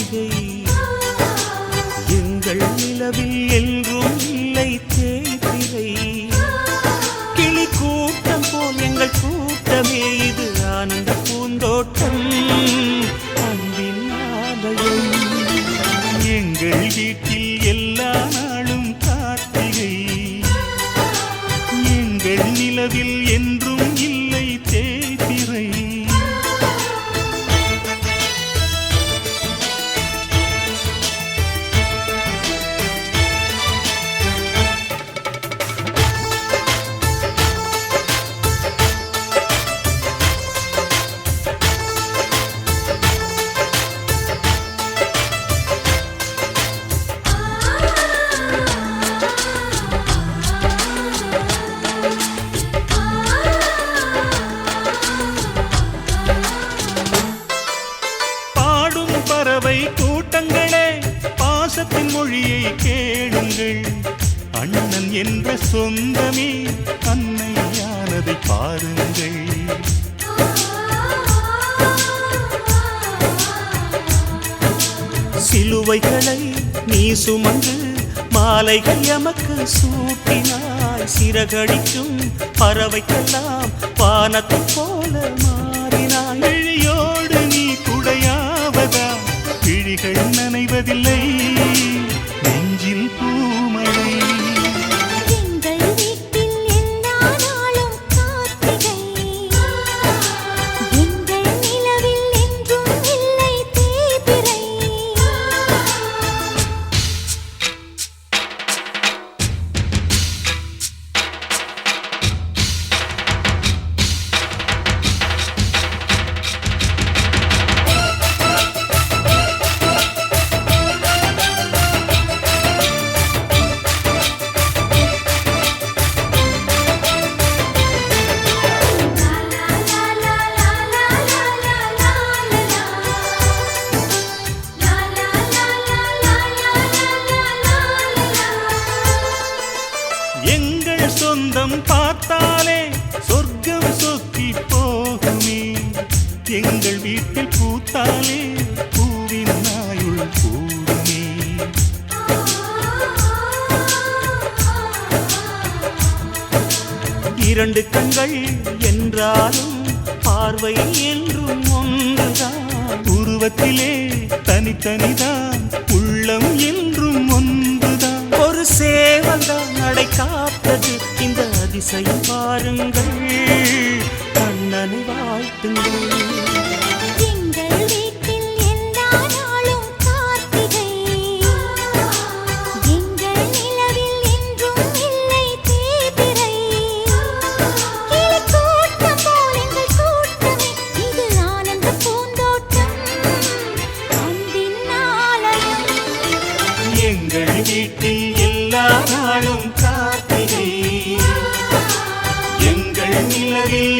கார்த்திகை எங்கள் நிலவில் என்றும் இல்லை தேய்பிறை கிளி கூட்டம் போல் எங்கள் கூட்டமே இது ஆனந்த பூந்தோட்டம் அன்பின் ஆலயம் எங்கள் வீட்டில் எல்லா நாளும் கார்த்திகை எங்கள் நிலவில் என்றும் இல்லை தேய்பிறை பறவை கூட்டங்களே பாசத்தின் மொழியை கேளுங்கள் அண்ணன் என்ற சொந்தமே அன்னையானதை பாருங்கள் சிலுவைகளை நீ சுமந்து மாலைகள் எமக்கு சூட்டினாய் சிறகடிக்கும் பறவைக்கெல்லாம் வானத்தை போல மாறினாய் விழியோடு நீ குடையாவதா விழிகள் நனைவதில்லை நெஞ்சில் பூமழை எங்கள் வீட்டில் எல்லா நாளும் கார்த்திகை எங்கள் நிலவில் என்றும் இல்லை தேய்பிறை எங்கள் சொந்தம் பார்த்தாலே சொர்க்கம் சொத்தி போகுமே எங்கள் வீட்டில் பூத்தாலே பூவின் நாயுள் கூடுமே இரண்டு கண்கள் என்றாலும் பார்வை என்றும் ஒன்றுதான் உருவத்திலே தனித்தனிதான் உள்ளம் என்றும் ஒன்றுதான் ஒரு சேவல்தான் நடை காத்தது இந்த அதிசயம் பாருங்கள் கண்ணனை வாழ்த்துங்கள் எங்கள் வீட்டில் எல்லா நாளும் கார்த்திகை எங்கள் நிலவில் என்றும் இல்லை தேய்பிறை கிளி கூட்டம் போல் எங்கள் கூட்டமே இது ஆனந்த பூந்தோட்டம் அன்பின் ஆலயம் எங்கள் வீட்டில் எல்லா நாளும் கார்த்திகை எங்கள் நிலவில்